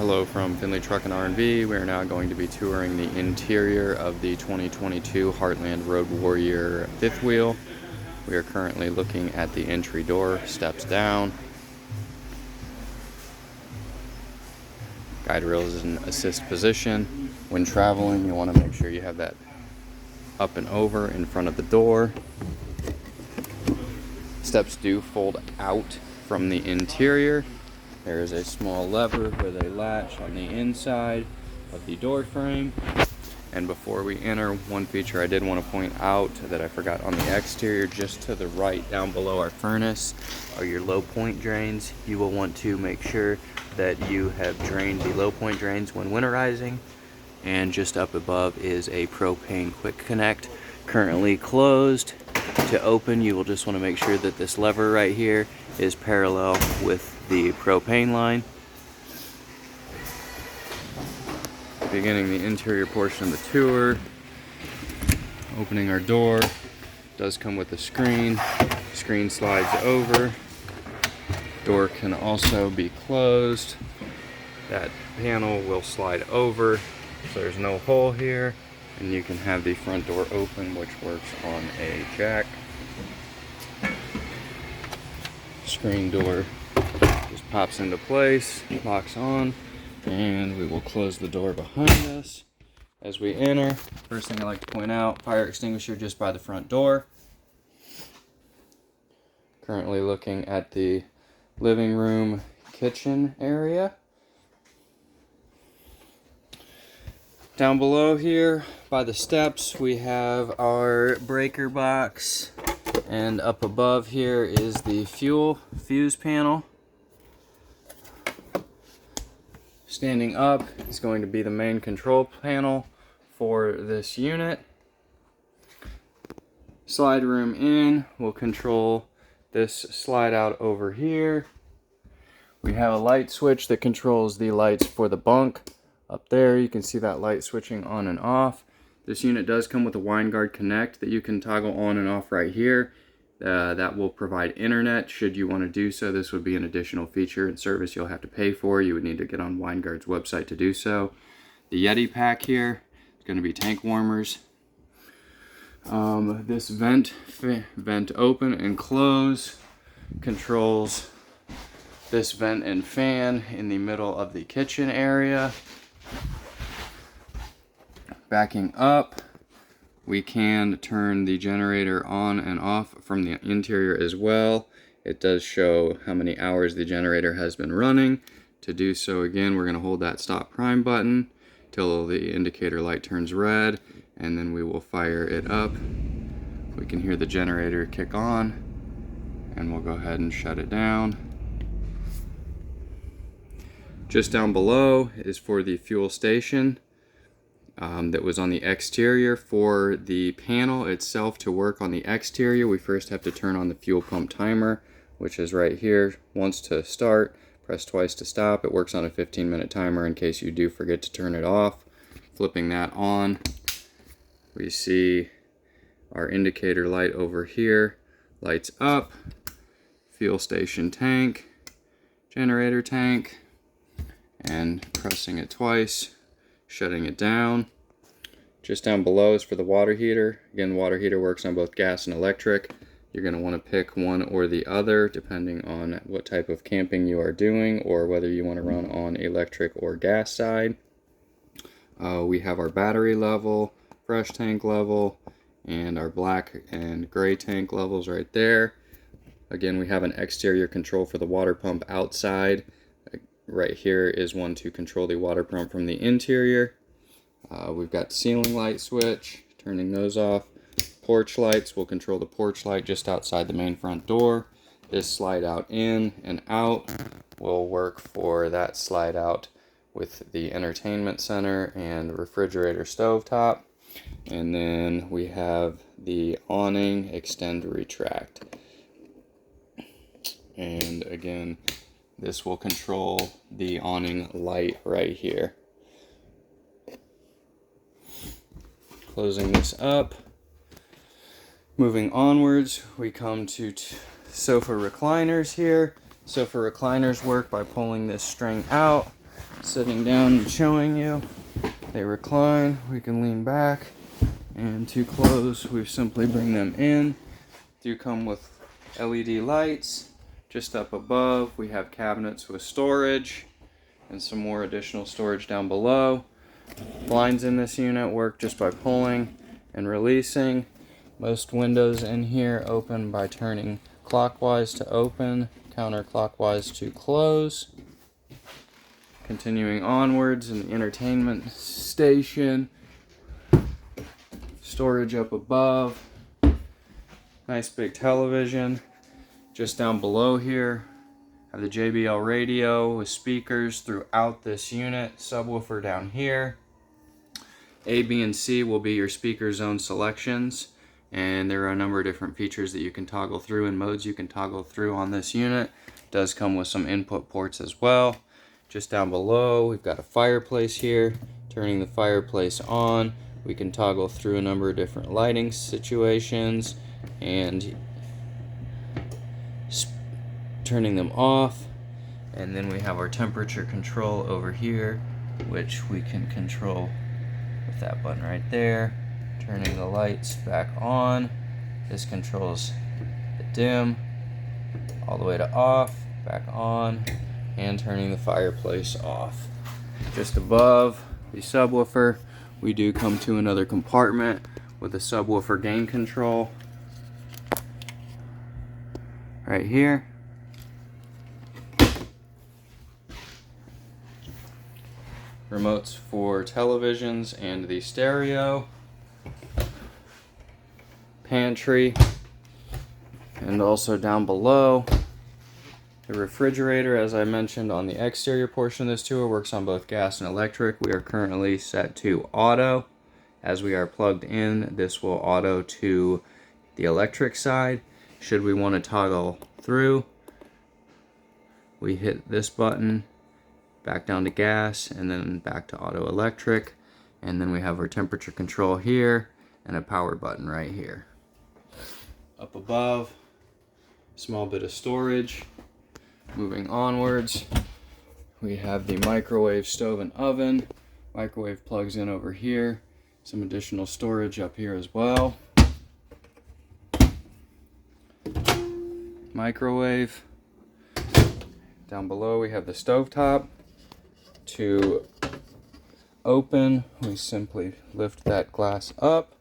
Hello from Finley Truck and R&V. We are now going to be touring the interior of the 2022 Heartland Road Warrior fifth wheel. We are currently looking at the entry door, steps down. Guide rail is in assist position. When traveling, you want to make sure you have that up and over in front of the door. Steps do fold out from the interior. There is a small lever with a latch on the inside of the door frame. And before we enter, one feature I did want to point out that I forgot on the exterior, just to the right down below our furnace are your low point drains. You will want to make sure that you have drained the low point drains when winterizing. And just up above is a propane quick connect, currently closed. To open, you will just want to make sure that this lever right here is parallel with the propane line. Beginning the interior portion of the tour, opening our door, does come with a screen. Screen slides over. Door can also be closed. That panel will slide over, so there's no hole here. And you can have the front door open, which works on a jack. Screen door just pops into place, locks on, and we will close the door behind us as we enter. First thing I like to point out, fire extinguisher just by the front door. Currently looking at the living room kitchen area. Down below here by the steps we have our breaker box, and up above here is the fuel fuse panel. Standing up is going to be the main control panel for this unit. Slide room in will control this slide out over here. We have a light switch that controls the lights for the bunk. Up there you can see that light switching on and off. This unit does come with a Wine Guard Connect that you can toggle on and off right here. That will provide internet should you want to do so. This would be an additional feature and service you'll have to pay for. You would need to get on Wine Guard's website to do so. The Yeti pack here is going to be tank warmers. This vent open and close controls this vent and fan in the middle of the kitchen area. Backing up, we can turn the generator on and off from the interior as well. It does show how many hours the generator has been running. To do so, again, we're going to hold that stop prime button till the indicator light turns red, and then we will fire it up. We can hear the generator kick on, and we'll go ahead and shut it down. Just down below is for the fuel station. That was on the exterior. For the panel itself to work on the exterior, we first have to turn on the fuel pump timer, which is right here. Once to start, press twice to stop. It works on a 15-minute timer in case you do forget to turn it off. Flipping that on, we see our indicator light over here lights up. Fuel station tank, generator tank, and pressing it twice, shutting it down. Just down below is for the water heater. Again, the water heater works on both gas and electric. You're going to want to pick one or the other depending on what type of camping you are doing, or whether you want to run on electric or gas side. We have our battery level, fresh tank level, and our black and gray tank levels right there. Again, we have an exterior control for the water pump outside. Right here is one to control the water pump from the interior. We've got ceiling light switch, turning those off. Porch lights will control the porch light just outside the main front door. This slide out in and out will work for that slide out with the entertainment center and refrigerator stovetop. And then we have the awning extend retract. And again, this will control the awning light right here. Closing this up. Moving onwards, we come to sofa recliners here. Sofa recliners work by pulling this string out sitting down and showing you. They recline, we can lean back, and to close, we simply bring them in. Do come with LED lights. Just up above, we have cabinets with storage and some more additional storage down below. Blinds in this unit work just by pulling and releasing. Most windows in here open by turning clockwise to open, counterclockwise to close. Continuing onwards in the entertainment station. Storage up above. Nice big television. Just down below here, have the JBL radio with speakers throughout this unit. Subwoofer down here. A, B, and C will be your speaker zone selections. And there are a number of different features that you can toggle through and modes you can toggle through on this unit. It does come with some input ports as well. Just down below, we've got a fireplace here. Turning the fireplace on, we can toggle through a number of different lighting situations and turning them off. And then we have our temperature control over here, which we can control with that button right there. Turning the lights back on. This controls the dim all the way to off, back on, and turning the fireplace off. Just above the subwoofer, we do come to another compartment with a subwoofer gain control right here. Remotes for televisions and the stereo. Pantry. And also down below, the refrigerator, as I mentioned on the exterior portion of this tour, works on both gas and electric. We are currently set to auto. As we are plugged in, this will auto to the electric side. Should we want to toggle through, we hit this button, back down to gas, and then back to auto electric. And then we have our temperature control here and a power button right here. Up above, small bit of storage. Moving onwards, we have the microwave, stove, and oven. Microwave plugs in over here. Some additional storage up here as well. Microwave. Down below we have the stovetop. To open, we simply lift that glass up.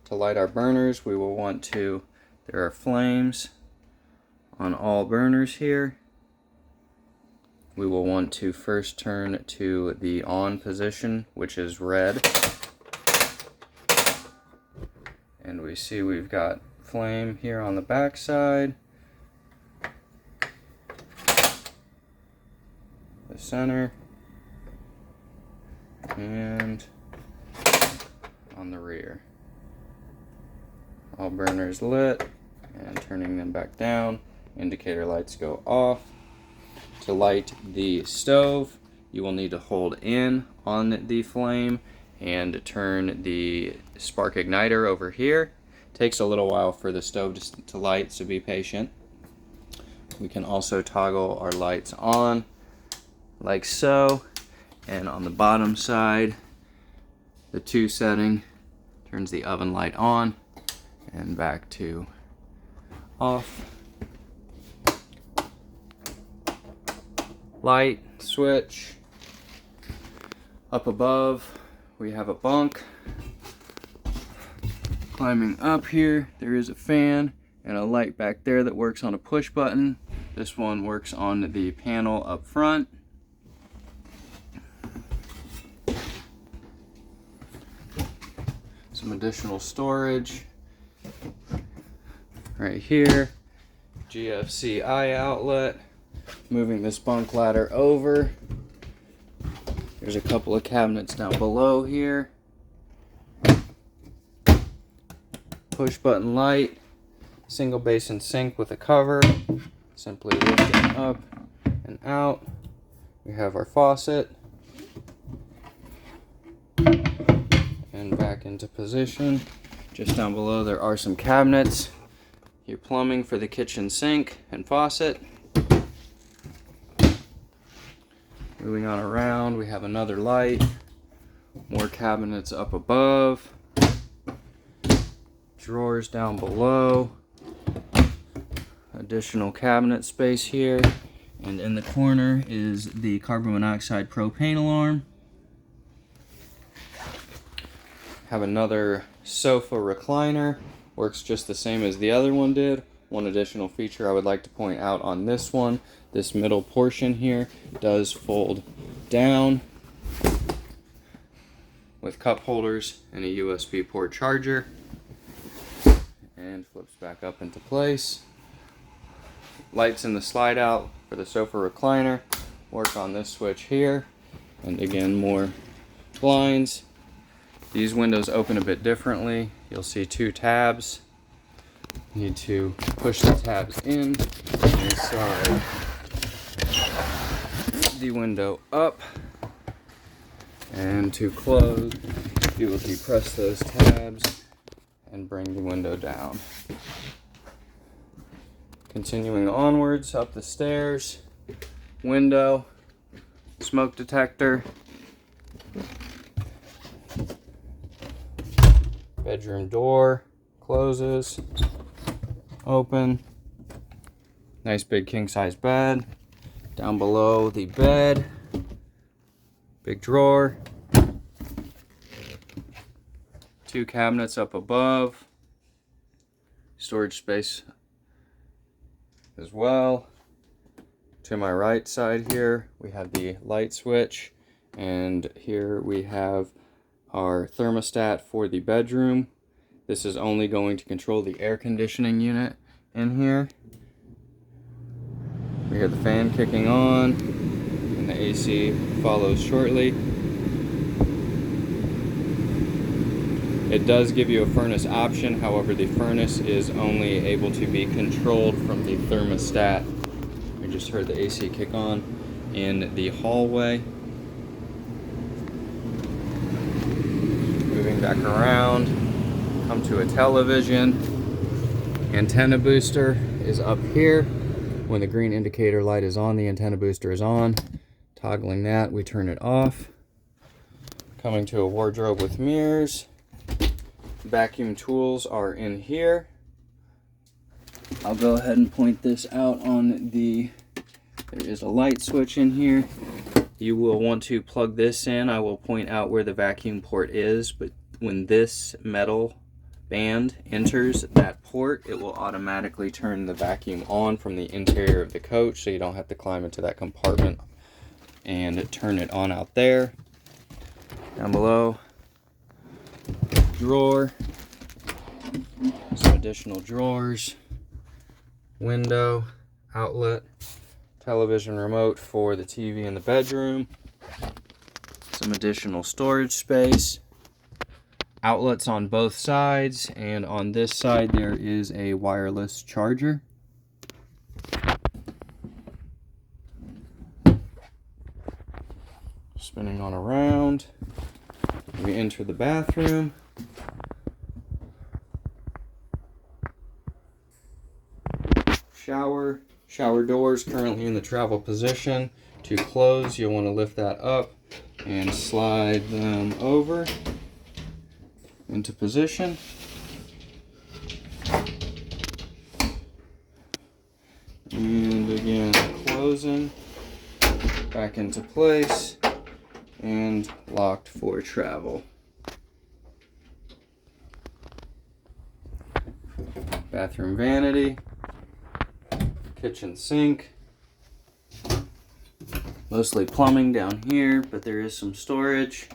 To light our burners, we will want to, there are flames on all burners here. We will want to first turn to the on position, which is red. And we see we've got flame here on the back side. The center. And on the rear. All burners lit, and turning them back down. Indicator lights go off. To light the stove, you will need to hold in on the flame and turn the spark igniter over here. It takes a little while for the stove to light, so be patient. We can also toggle our lights on like so, and on the bottom side, the 2 setting turns the oven light on and back to off. Light switch. Up above, we have a bunk. Climbing up here, there is a fan and a light back there that works on a push button. This one works on the panel up front. Some additional storage right here. GFCI outlet. Moving this bunk ladder over. There's a couple of cabinets down below here. Push button light. Single basin sink with a cover. Simply lifting up and out. We have our faucet. And back into position. Just down below there are some cabinets. Your plumbing for the kitchen sink and faucet. Moving on around, we have another light, more cabinets up above, drawers down below, additional cabinet space here, and in the corner is the carbon monoxide propane alarm. Have another sofa recliner, works just the same as the other one did. One additional feature I would like to point out on this one, this middle portion here does fold down with cup holders and a USB port charger, and flips back up into place. Lights in the slide out for the sofa recliner work on this switch here, and again more blinds. These windows open a bit differently. You'll see two tabs. You need to push the tabs in and slide the window up, and to close you will depress those tabs and bring the window down. Continuing onwards up the stairs, window, smoke detector, bedroom door closes, open, nice big king size bed. Down below the bed, big drawer, two cabinets up above, storage space as well. To my right side here we have the light switch, and here we have our thermostat for the bedroom. This is only going to control the air conditioning unit in here. We hear the fan kicking on, and the AC follows shortly. It does give you a furnace option, however the furnace is only able to be controlled from the thermostat. We just heard the AC kick on in the hallway. Moving back around, come to a television. Antenna booster is up here. When the green indicator light is on, the antenna booster is on. Toggling that, we turn it off. Coming to a wardrobe with mirrors. Vacuum tools are in here. I'll go ahead and point this out on the, there is a light switch in here. You will want to plug this in. I will point out where the vacuum port is, but when this metal band enters that port, it will automatically turn the vacuum on from the interior of the coach, so you don't have to climb into that compartment and turn it on out there. Down below, drawer, some additional drawers, window, outlet, television remote for the TV in the bedroom, some additional storage space, outlets on both sides, and on this side there is a wireless charger. Spinning on around, we enter the bathroom. Shower doors currently in the travel position. To close, you'll want to lift that up and slide them over into position. And again, closing back into place and locked for travel. Bathroom vanity, kitchen sink, mostly plumbing down here, but there is some storage.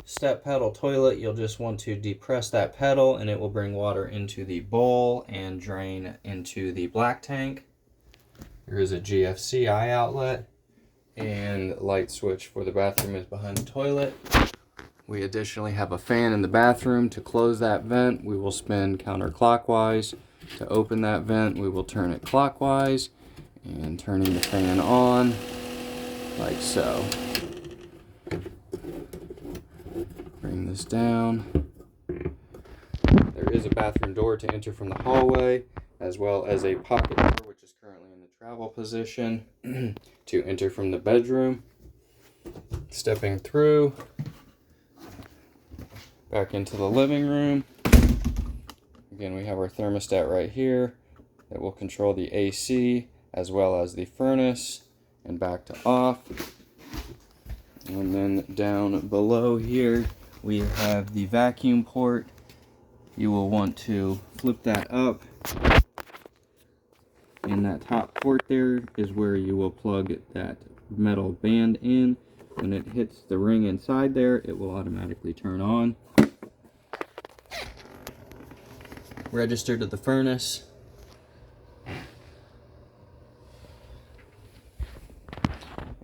Step pedal toilet, you'll just want to depress that pedal and it will bring water into the bowl and drain into the black tank. There is a GFCI outlet, and light switch for the bathroom is behind the toilet. We additionally have a fan in the bathroom. To close that vent, we will spin counterclockwise. To open that vent, we will turn it clockwise, and turning the fan on like so. Bring this down. There is a bathroom door to enter from the hallway, as well as a pocket door, which is currently in the travel position to enter from the bedroom. Stepping through, back into the living room. Again, we have our thermostat right here that will control the AC as well as the furnace, and back to off. And then down below here, we have the vacuum port. You will want to flip that up. And that top port there is where you will plug that metal band in. When it hits the ring inside there, it will automatically turn on. Register to the furnace.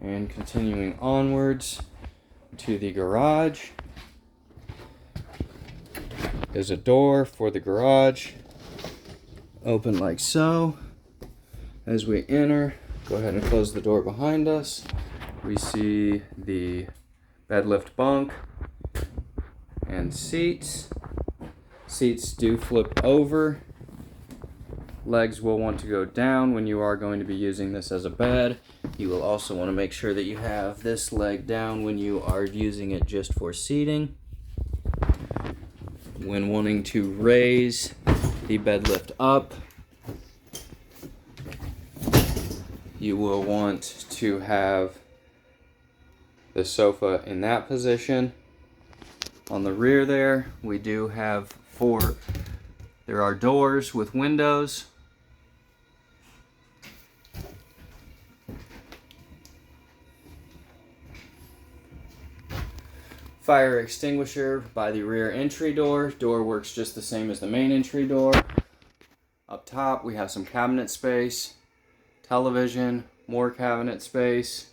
And continuing onwards to the garage is a door for the garage. Open like so. As we enter, go ahead and close the door behind us. We see the bed lift bunk and seats. Seats do flip over. Legs will want to go down when you are going to be using this as a bed. You will also want to make sure that you have this leg down when you are using it just for seating. When wanting to raise the bed lift up, you will want to have the sofa in that position. On the rear there, we do have there are doors with windows. Fire extinguisher by the rear entry door. Door works just the same as the main entry door. Up top, we have some cabinet space, television, more cabinet space.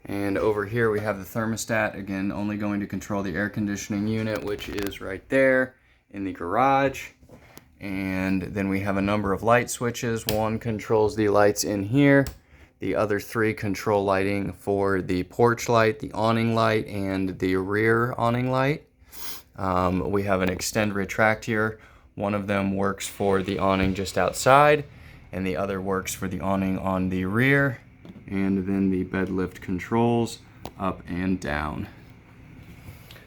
And over here we have the thermostat, again only going to control the air conditioning unit, which is right there in the garage. And then we have a number of light switches. One controls the lights in here. The other three control lighting for the porch light, the awning light, and the rear awning light. We have an extend retract here. One of them works for the awning just outside, and the other works for the awning on the rear. And then the bed lift controls up and down.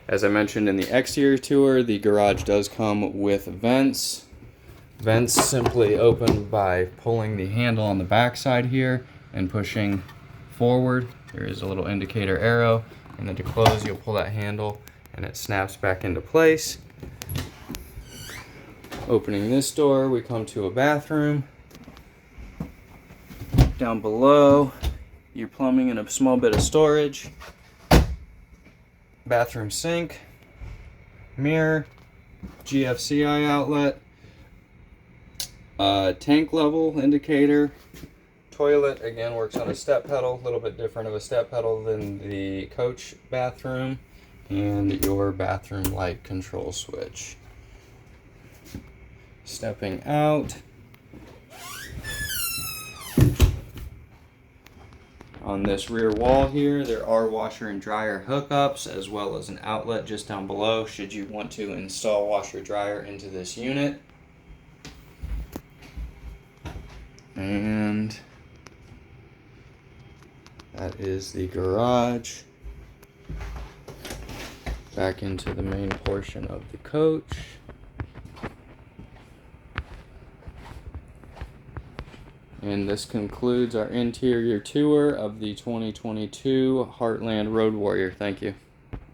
As I mentioned in the exterior tour, the garage does come with vents. Vents simply open by pulling the handle on the back side here and pushing forward. There is a little indicator arrow, and then to close you'll pull that handle and it snaps back into place. Opening this door, we come to a bathroom. Down below, your plumbing and a small bit of storage. Bathroom sink, mirror, GFCI outlet, tank level indicator. Toilet, again, works on a step pedal, a little bit different of a step pedal than the coach bathroom, and your bathroom light control switch. Stepping out. On this rear wall here, there are washer and dryer hookups, as well as an outlet just down below should you want to install washer dryer into this unit. And that is the garage. Back into the main portion of the coach. And this concludes our interior tour of the 2022 Heartland Road Warrior. Thank you.